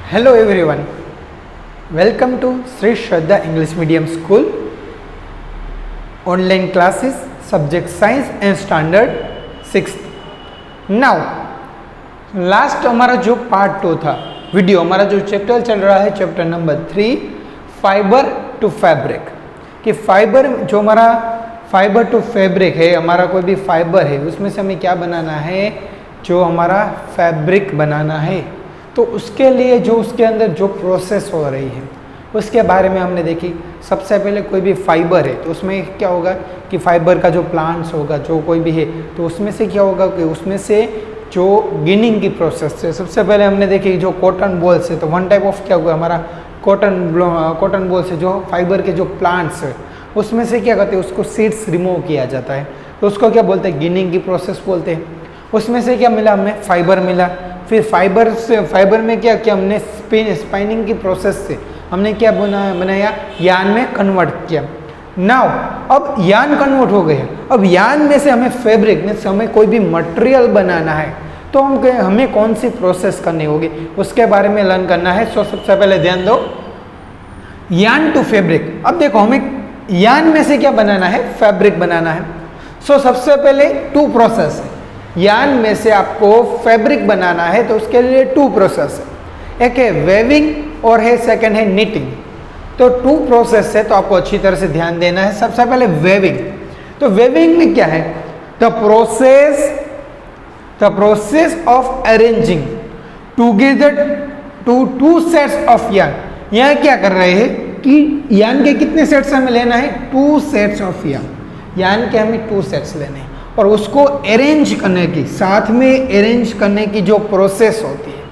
Hello everyone, welcome to Sri Shraddha English Medium School online classes subject science and standard 6th. Now last हमारा जो part 2 था video, हमारा जो chapter चल रहा है chapter number 3 fibre to fabric, कि फाइबर जो हमारा फाइबर टू फैब्रिक है, हमारा कोई भी फाइबर है उसमें से हमें क्या बनाना है, जो हमारा फैब्रिक बनाना है, तो उसके लिए जो उसके अंदर जो प्रोसेस हो रही है उसके बारे में हमने देखी। सबसे पहले कोई भी फाइबर है तो उसमें क्या होगा कि फाइबर का जो प्लांट्स होगा जो कोई भी है तो उसमें से क्या होगा कि उसमें से जो गिनिंग की प्रोसेस है, सबसे पहले हमने देखी जो कॉटन बॉल्स है, तो वन टाइप ऑफ क्या हुआ हमारा कॉटन बॉल्स है, जो फाइबर के जो प्लांट्स है उसमें से क्या करते हैं उसको सीड्स रिमूव किया जाता है, तो उसको क्या बोलते हैं गिनिंग की प्रोसेस बोलते हैं। उसमें से क्या मिला हमें फाइबर मिला, फिर फाइबर में क्या किया हमने स्पाइनिंग की प्रोसेस से हमने क्या बनाया यान में कन्वर्ट किया। नाउ अब यान कन्वर्ट हो गया, अब यान में से हमें फैब्रिक में से हमें कोई भी मटेरियल बनाना है तो हमें कौन सी प्रोसेस करनी होगी उसके बारे में लर्न करना है। सो सबसे पहले ध्यान दो यान टू फैब्रिक। अब देखो हमें यान में से क्या बनाना है, फैब्रिक बनाना है। सो सबसे पहले टू प्रोसेस है, यान में से आपको फैब्रिक बनाना है तो उसके लिए टू प्रोसेस है, एक है वेविंग और है सेकंड है निटिंग। तो टू प्रोसेस है तो आपको अच्छी तरह से ध्यान देना है। सबसे पहले वेविंग, तो वेविंग में क्या है, the process of arranging together two sets of यान। यहाँ क्या कर रहे हैं कि यान के कितने सेट्स हमें लेना है, टू सेट्स ऑफ यान के हमें टू सेट्स लेने हैं और उसको अरेंज करने की, साथ में अरेंज करने की जो प्रोसेस होती है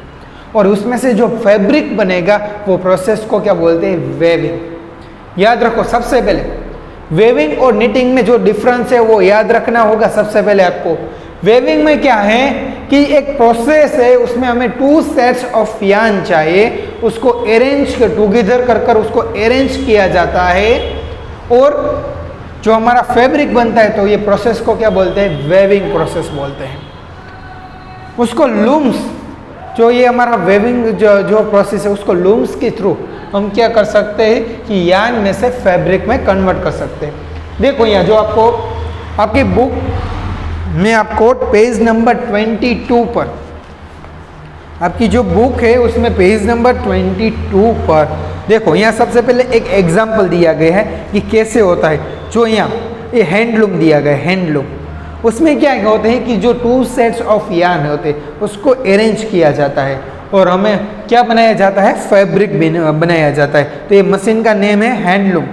और उसमें से जो फैब्रिक बनेगा वो प्रोसेस को क्या बोलते हैं, वेविंग। याद रखो सबसे पहले वेविंग और निटिंग में जो डिफरेंस है वो याद रखना होगा। सबसे पहले आपको वेविंग में क्या है कि एक प्रोसेस है उसमें हमें टू सेट्स ऑफ यान चाहिए, उसको अरेंज टुगेदर कर उसको अरेंज किया जाता है और जो हमारा फैब्रिक बनता है तो ये प्रोसेस को क्या बोलते हैं, वेविंग प्रोसेस बोलते हैं। उसको लूम्स, जो ये हमारा वेविंग जो प्रोसेस है उसको लूम्स के थ्रू हम क्या कर सकते हैं कि यान में से फैब्रिक में कन्वर्ट कर सकते हैं। देखो यहाँ जो आपको आपकी बुक में आपको पेज नंबर 22 पर, आपकी जो बुक है उसमें पेज नंबर 22 पर देखो यहाँ सबसे पहले एक एग्जाम्पल दिया गया है कि कैसे होता है। जो यहाँ ये हैंडलूम दिया गया है, हैंडलूम, उसमें क्या होते हैं कि जो टू सेट्स ऑफ यार्न होते हैं उसको अरेंज किया जाता है और हमें क्या बनाया जाता है, फैब्रिक बनाया जाता है। तो ये मशीन का नेम है हैंडलूम।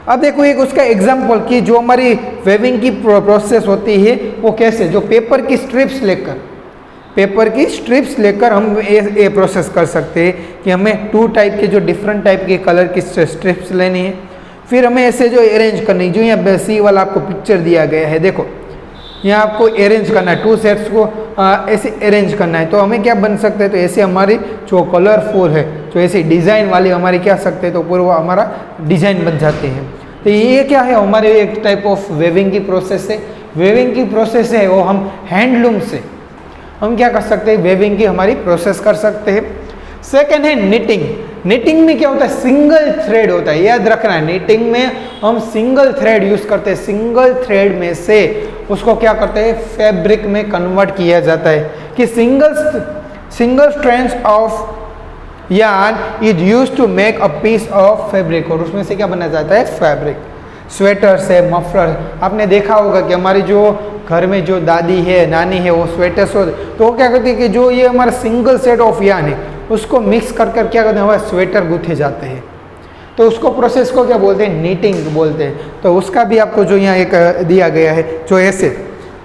अब देखो एक उसका एग्जाम्पल कि जो हमारी वेविंग की प्रोसेस होती है वो कैसे, जो पेपर की स्ट्रिप्स लेकर हम ये प्रोसेस कर सकते हैं कि हमें टू टाइप के जो डिफरेंट टाइप के कलर की स्ट्रिप्स लेनी है, फिर हमें ऐसे जो अरेंज करनी है, जो यहाँ सी वाला आपको पिक्चर दिया गया है, देखो यहाँ आपको अरेंज करना है, टू सेट्स को ऐसे अरेंज करना है तो हमें क्या बन सकते हैं, तो ऐसे हमारी जो कलरफुल है, जो ऐसे डिज़ाइन वाली हमारी क्या सकते हैं तो पूरा हमारा डिज़ाइन बन जाते हैं। तो ये क्या है, हमारे एक टाइप ऑफ वेविंग की प्रोसेस है। वेविंग की प्रोसेस है वो हम हैंडलूम से हम क्या कर सकते हैं, वेविंग की हमारी प्रोसेस कर सकते हैं। सेकेंड है निटिंग। निटिंग में क्या होता है, सिंगल थ्रेड होता है, याद रखना है। निटिंग में हम सिंगल थ्रेड यूज करते हैं, सिंगल थ्रेड में से उसको क्या करते हैं, फैब्रिक में कन्वर्ट किया जाता है कि single strands of yarn is used to make a piece of fabric, और उसमें से क्या बना जाता है, फैब्रिक। स्वेटर्स है, मफलर, आपने देखा होगा कि हमारी जो घर में जो दादी है, नानी है, वो स्वेटर्स होते तो वो क्या करती है कि जो ये हमारा सिंगल सेट ऑफ यार्न है उसको मिक्स कर क्या करते हैं, हमारे स्वेटर गूंथे जाते हैं। तो उसको प्रोसेस को क्या बोलते हैं, नीटिंग बोलते हैं। तो उसका भी आपको जो यहाँ एक दिया गया है, जो ऐसे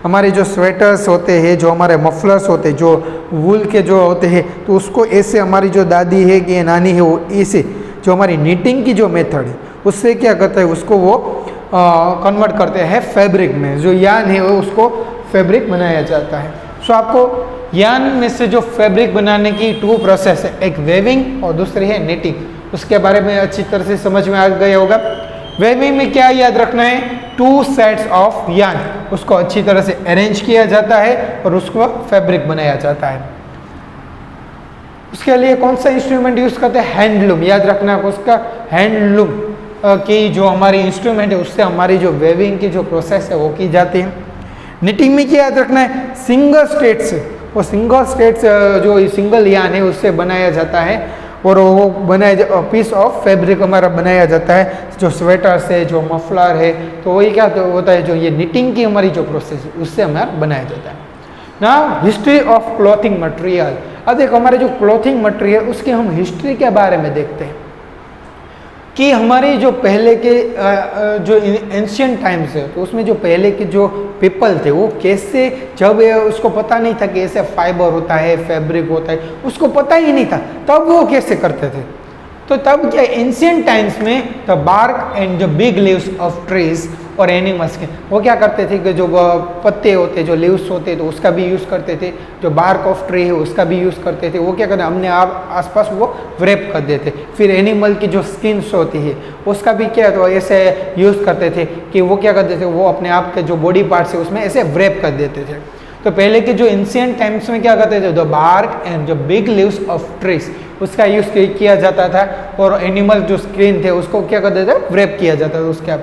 हमारे जो स्वेटर्स होते हैं, जो हमारे मफलर्स होते हैं, जो वूल के जो होते हैं, तो उसको ऐसे हमारी जो दादी है कि नानी है वो ऐसे जो हमारी नीटिंग की जो मेथड है उससे क्या करता है, उसको वो कन्वर्ट करते हैं फैब्रिक में। जो यान है वो उसको फैब्रिक बनाया जाता है। सो आपको यान में से जो फैब्रिक बनाने की टू प्रोसेस है, एक वेविंग और दूसरी है निटिंग, उसके बारे में अच्छी तरह से समझ में आ गया होगा। वेविंग में क्या याद रखना है, टू सेट्स ऑफ यान, उसको अच्छी तरह से अरेंज किया जाता है और उसको फैब्रिक बनाया जाता है। उसके लिए कौन सा इंस्ट्रूमेंट यूज़ करते हैं, हैंडलूम। याद रखना उसका हैंडलूम की जो हमारी इंस्ट्रूमेंट है उससे हमारी जो वेविंग की जो प्रोसेस है वो की जाती है। निटिंग में क्या याद रखना है, सिंगल स्टेट्स, वो सिंगल स्टेट्स जो सिंगल यान है उससे बनाया जाता है और वो बनाया पीस ऑफ फैब्रिक हमारा बनाया जाता है, जो स्वेटर्स है, जो मफलर है, तो वही क्या तो होता है, जो ये निटिंग की हमारी जो प्रोसेस है उससे हमारा बनाया जाता है। ना हिस्ट्री ऑफ क्लॉथिंग मटेरियल। अब देखो हमारे जो क्लॉथिंग मटेरियल उसकी हम हिस्ट्री के बारे में देखते हैं कि हमारे जो पहले के जो एंशियंट टाइम्स है तो उसमें जो पहले के जो पीपल थे वो कैसे, जब उसको पता नहीं था कि ऐसे फाइबर होता है, फैब्रिक होता है, उसको पता ही नहीं था, तब वो कैसे करते थे। तो तब क्या एंशियंट टाइम्स में the bark and the big leaves of trees और एनिमल्स के, वो क्या करते थे कि जो पत्ते होते, जो लीव्स होते तो उसका भी यूज़ करते थे, जो बार्क ऑफ ट्री है उसका भी यूज़ करते थे, वो क्या करते हमने आसपास वो व्रेप कर देते। फिर एनिमल की जो स्किन्स होती है उसका भी क्या तो ऐसे यूज़ करते थे कि वो क्या करते थे, वो अपने आप के जो बॉडी पार्ट्स है उसमें ऐसे व्रेप कर देते थे। तो पहले के जो एंशिएंट टाइम्स में क्या करते थे, द बार्क एंड जो बिग लीव्स ऑफ ट्रीज उसका यूज़ किया जाता था और एनिमल जो स्किन थे उसको क्या करते थे, व्रेप किया जाता था उसके।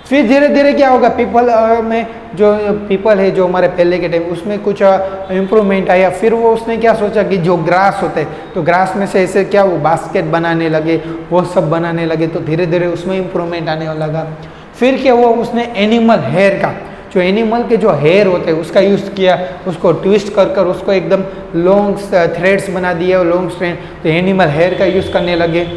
फिर धीरे धीरे क्या होगा, पीपल में जो पीपल है जो हमारे पहले के टाइम उसमें कुछ इम्प्रूवमेंट आया। फिर वो उसने क्या सोचा कि जो ग्रास होते हैं तो ग्रास में से ऐसे क्या वो बास्केट बनाने लगे, वो सब बनाने लगे, तो धीरे धीरे उसमें इम्प्रूवमेंट आने लगा। फिर क्या हुआ, उसने एनिमल हेयर का, जो एनिमल के जो हेयर होते हैं उसका यूज़ किया, उसको ट्विस्ट कर कर उसको एकदम लॉन्ग थ्रेड्स बना दिया, लॉन्ग स्ट्रैंड, तो एनिमल हेयर का यूज़ करने लगे।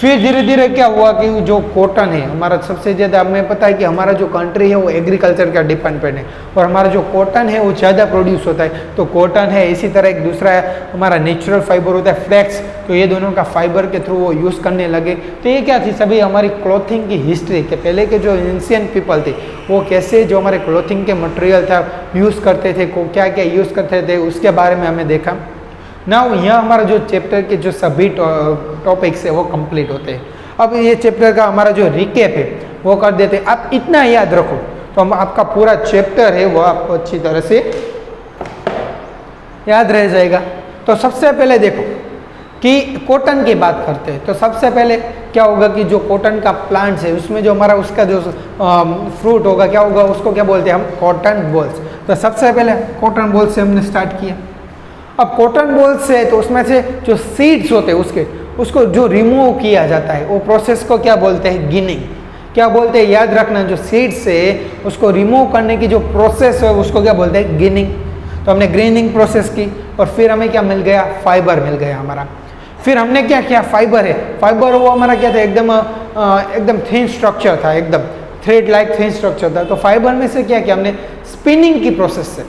फिर धीरे धीरे क्या हुआ कि जो कॉटन है हमारा सबसे ज़्यादा, हमें पता है कि हमारा जो कंट्री है वो एग्रीकल्चर का डिपेंडेंट है और हमारा जो कॉटन है वो ज़्यादा प्रोड्यूस होता है, तो कॉटन है। इसी तरह एक दूसरा है हमारा नेचुरल फाइबर होता है फ्लैक्स, तो ये दोनों का फाइबर के थ्रू वो यूज़ करने लगे। तो ये क्या थी, सभी हमारी क्लॉथिंग की हिस्ट्री के पहले के जो एंशिएंट पीपल थे वो कैसे जो हमारे क्लॉथिंग के मटेरियल था यूज़ करते थे, को क्या क्या यूज़ करते थे उसके बारे में हमें देखा। ना यहाँ हमारा जो चैप्टर के जो सभी टॉपिक्स है वो कंप्लीट होते हैं। अब ये चैप्टर का हमारा जो रिकेप है वो कर देते हैं। आप इतना याद रखो तो हम आपका पूरा चैप्टर है वो आपको अच्छी तरह से याद रह जाएगा। तो सबसे पहले देखो कि कॉटन की बात करते हैं, तो सबसे पहले क्या होगा कि जो कॉटन का प्लांट्स है उसमें जो हमारा उसका जो फ्रूट होगा क्या होगा, उसको क्या बोलते हैं हम, कॉटन बॉल्स। तो सबसे पहले कॉटन बॉल्स से हमने स्टार्ट किया। अब कॉटन बॉल से तो उसमें से जो सीड्स होते हैं उसको जो रिमूव किया जाता है वो प्रोसेस को क्या बोलते हैं, गिनिंग। क्या बोलते हैं, याद रखना, जो सीड्स से उसको रिमूव करने की जो प्रोसेस है उसको क्या बोलते हैं, गिनिंग। तो हमने ग्रेनिंग प्रोसेस की और फिर हमें क्या मिल गया, फाइबर मिल गया हमारा। फिर हमने क्या किया, फाइबर है, फाइबर वो हमारा क्या था, एकदम थिन स्ट्रक्चर था, एकदम थ्रेड लाइक थिन स्ट्रक्चर था। तो फाइबर में से क्या किया हमने, स्पिनिंग की प्रोसेस से,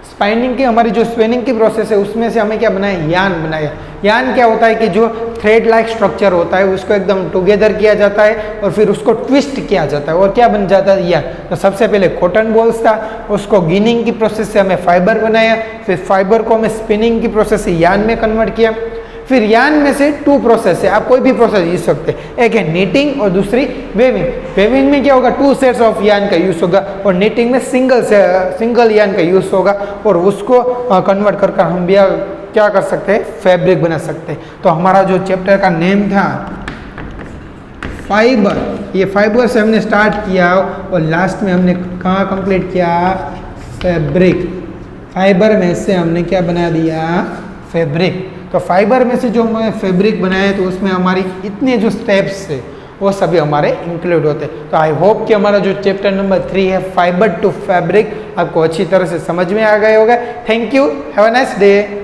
स्पाइनिंग की हमारी जो स्पिनिंग की प्रोसेस है उसमें से हमें क्या बनाया, यान बनाया। यान क्या होता है कि जो थ्रेड लाइक स्ट्रक्चर होता है उसको एकदम टुगेदर किया जाता है और फिर उसको ट्विस्ट किया जाता है और क्या बन जाता है, यान। तो सबसे पहले कॉटन बॉल्स था, उसको गिनिंग की प्रोसेस से हमें फाइबर बनाया, फिर फाइबर को हमें स्पिनिंग की प्रोसेस से यान में कन्वर्ट किया। फिर यान में से 2 प्रोसेस है, आप कोई भी प्रोसेस यूज सकते हैं, एक है नीटिंग और दूसरी वेविंग। वेविंग में क्या होगा, 2 सेट्स ऑफ यान का यूज होगा और नीटिंग में सिंगल यान का यूज होगा और उसको कन्वर्ट कर हम भी क्या कर सकते हैं, फैब्रिक बना सकते हैं। तो हमारा जो चैप्टर का नेम था फाइबर, ये फाइबर से हमने स्टार्ट किया और लास्ट में हमने कहाँ कंप्लीट किया, फैब्रिक। फाइबर में से हमने क्या बना दिया, फैब्रिक। तो फाइबर में से जो हमने फैब्रिक बनाया तो उसमें हमारी इतने जो स्टेप्स है वो सभी हमारे इंक्लूड होते हैं। तो आई होप कि हमारा जो चैप्टर नंबर 3 है फाइबर टू फैब्रिक आपको अच्छी तरह से समझ में आ गया होगा। Thank you, have a nice day.